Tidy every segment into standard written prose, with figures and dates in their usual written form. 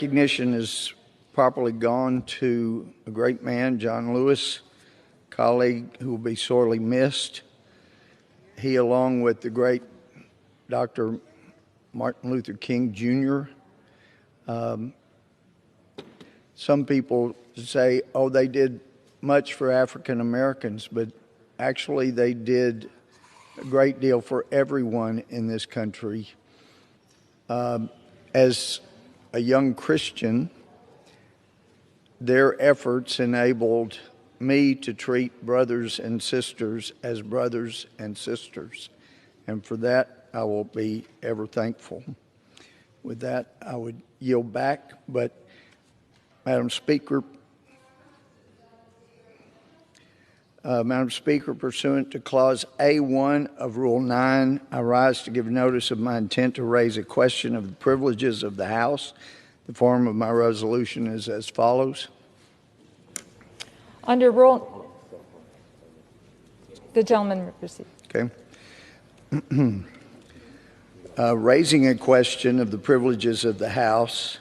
Recognition is properly gone to a great man, John Lewis, colleague who will be sorely missed. He, along with the great Dr. Martin Luther King Jr., some people say, oh, they did much for African Americans, but actually they did a great deal for everyone in this country. As a young Christian, their efforts enabled me to treat brothers and sisters as brothers and sisters. And for that, I will be ever thankful. With that, I would yield back. But, Madam Speaker, pursuant to Clause A1 of Rule 9, I rise to give notice of my intent to raise a question of the privileges of the House. The form of my resolution is as follows. Under Rule, the gentleman will proceed. Okay. Raising a question of the privileges of the House,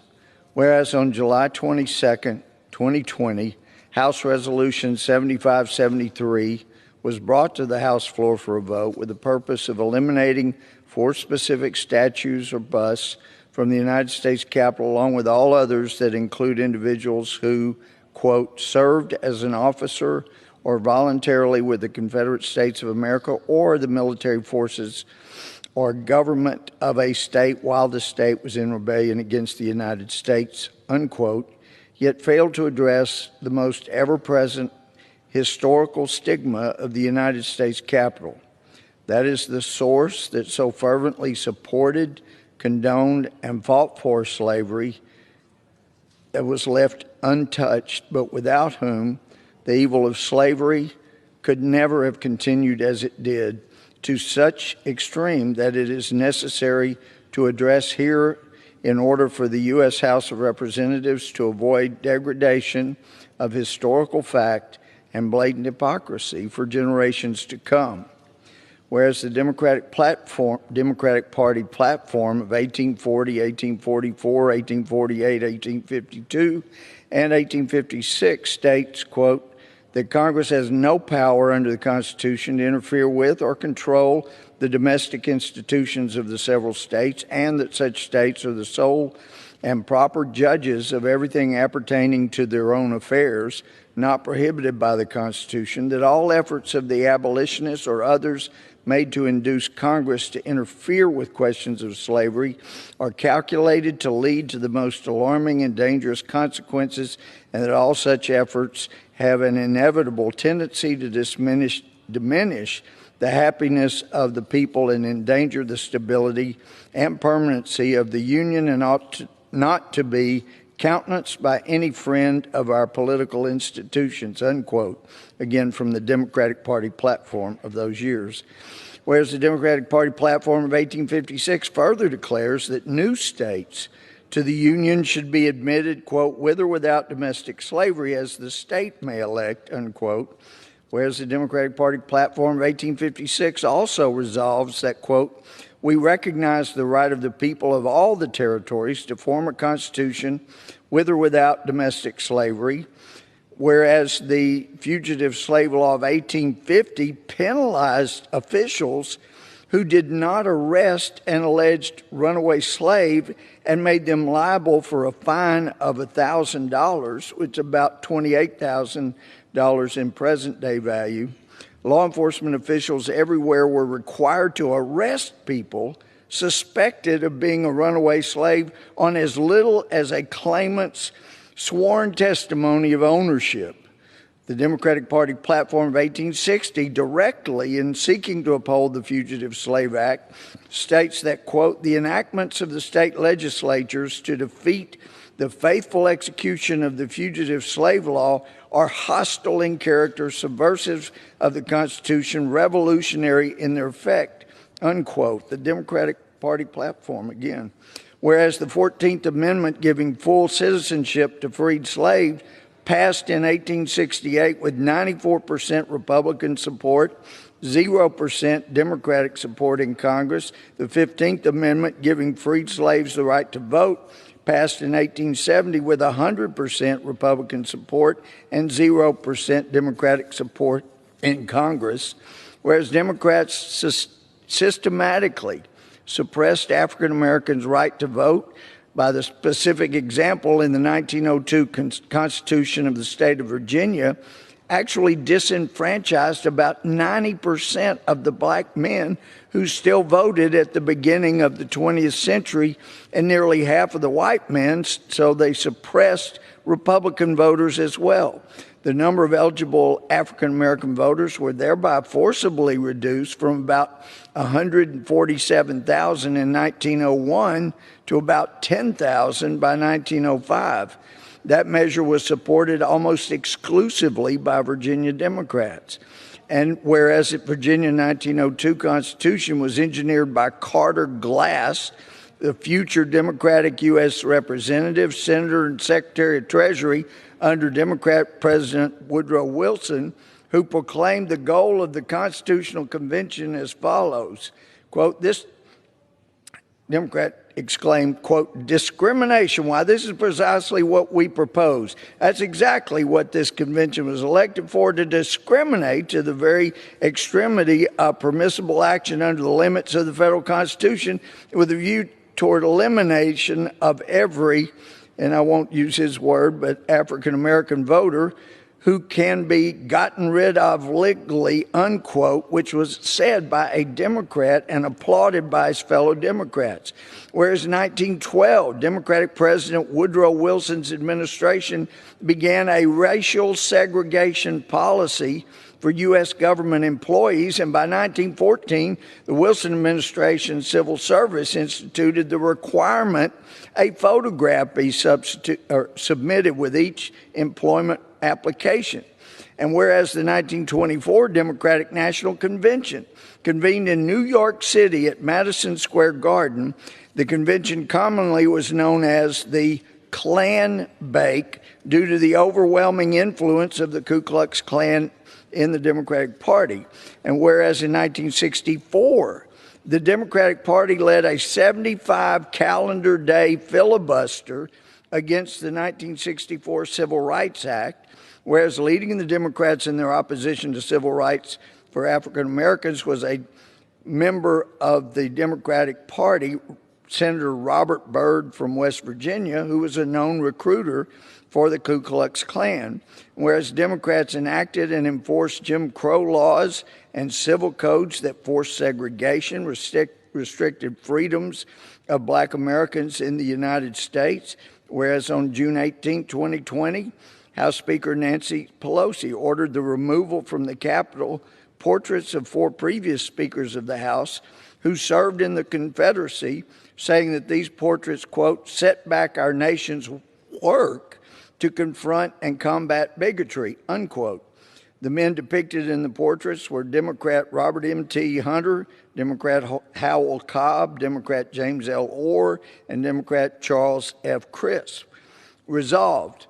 whereas on July 22nd, 2020, House Resolution 7573 was brought to the House floor for a vote with the purpose of eliminating 4 specific statues or busts from the United States Capitol, along with all others that include individuals who, quote, served as an officer or voluntarily with the Confederate States of America or the military forces or government of a state while the state was in rebellion against the United States, unquote, yet failed to address the most ever-present historical stigma of the United States Capitol. That is the source that so fervently supported, condoned, and fought for slavery that was left untouched, but without whom the evil of slavery could never have continued as it did, to such extreme that it is necessary to address here in order for the U.S. House of Representatives to avoid degradation of historical fact and blatant hypocrisy for generations to come. Whereas the Democratic Party platform of 1840, 1844, 1848, 1852, and 1856 states, quote, that Congress has no power under the Constitution to interfere with or control the domestic institutions of the several states, and that such states are the sole and proper judges of everything appertaining to their own affairs, not prohibited by the Constitution, that all efforts of the abolitionists or others made to induce Congress to interfere with questions of slavery are calculated to lead to the most alarming and dangerous consequences, and that all such efforts have an inevitable tendency to diminish the happiness of the people and endanger the stability and permanency of the Union, and ought not to be countenanced by any friend of our political institutions, unquote, again from the Democratic Party platform of those years. Whereas the Democratic Party platform of 1856 further declares that new states to the Union should be admitted, quote, with or without domestic slavery as the state may elect, unquote. Whereas the Democratic Party platform of 1856 also resolves that, quote, we recognize the right of the people of all the territories to form a constitution with or without domestic slavery, whereas the Fugitive Slave Law of 1850 penalized officials who did not arrest an alleged runaway slave and made them liable for a fine of $1,000, which is about $28,000 in present-day value. Law enforcement officials everywhere were required to arrest people suspected of being a runaway slave on as little as a claimant's sworn testimony of ownership. The Democratic Party platform of 1860, directly in seeking to uphold the Fugitive Slave Act, states that, quote, the enactments of the state legislatures to defeat the faithful execution of the Fugitive Slave Law are hostile in character, subversive of the Constitution, revolutionary in their effect, unquote. The Democratic Party platform again. Whereas the 14th Amendment giving full citizenship to freed slaves passed in 1868 with 94% Republican support, 0% Democratic support in Congress. The 15th Amendment giving freed slaves the right to vote passed in 1870 with 100% Republican support and 0% Democratic support in Congress, whereas Democrats systematically suppressed African Americans' right to vote by the specific example in the 1902 Constitution of the state of Virginia, actually disenfranchised about 90% of the black men who still voted at the beginning of the 20th century and nearly half of the white men, so they suppressed Republican voters as well. The number of eligible African American voters were thereby forcibly reduced from about 147,000 in 1901 to about 10,000 by 1905. That measure was supported almost exclusively by Virginia Democrats. And whereas the Virginia 1902 Constitution was engineered by Carter Glass, the future Democratic U.S. Representative, Senator, and Secretary of Treasury under Democrat President Woodrow Wilson, who proclaimed the goal of the Constitutional Convention as follows, quote, this Democrat exclaimed, quote, discrimination. Why, this is precisely what we propose. That's exactly what this convention was elected for, to discriminate to the very extremity of permissible action under the limits of the federal Constitution with a view toward elimination of every, and I won't use his word, but African American voter who can be gotten rid of legally, unquote, which was said by a Democrat and applauded by his fellow Democrats. Whereas in 1912, Democratic President Woodrow Wilson's administration began a racial segregation policy for U.S. government employees, and by 1914, the Wilson administration Civil Service instituted the requirement a photograph be submitted with each employment application. And whereas the 1924 Democratic National Convention convened in New York City at Madison Square Garden, the convention commonly was known as the Klan Bake due to the overwhelming influence of the Ku Klux Klan in the Democratic Party. And whereas in 1964, the Democratic Party led a 75 calendar day filibuster against the 1964 Civil Rights Act, whereas leading the Democrats in their opposition to civil rights for African Americans was a member of the Democratic Party, Senator Robert Byrd from West Virginia, who was a known recruiter for the Ku Klux Klan. Whereas Democrats enacted and enforced Jim Crow laws and civil codes that forced segregation, restricted freedoms of black Americans in the United States. Whereas on June 18, 2020, House Speaker Nancy Pelosi ordered the removal from the Capitol portraits of 4 previous speakers of the House who served in the Confederacy, saying that these portraits, quote, set back our nation's work to confront and combat bigotry, unquote. The men depicted in the portraits were Democrat Robert M.T. Hunter, Democrat Howell Cobb, Democrat James L. Orr, and Democrat Charles F. Crisp. Resolved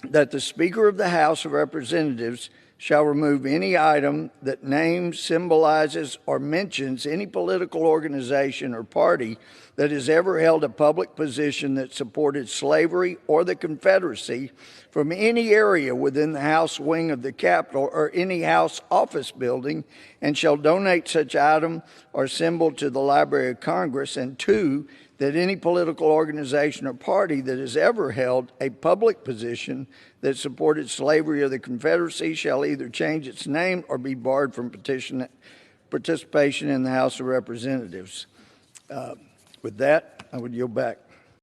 that the Speaker of the House of Representatives shall remove any item that names, symbolizes, or mentions any political organization or party that has ever held a public position that supported slavery or the Confederacy from any area within the House wing of the Capitol or any House office building, and shall donate such item or symbol to the Library of Congress. And 2, that any political organization or party that has ever held a public position that supported slavery or the Confederacy shall either change its name or be barred from participation in the House of Representatives. With that, I would yield back.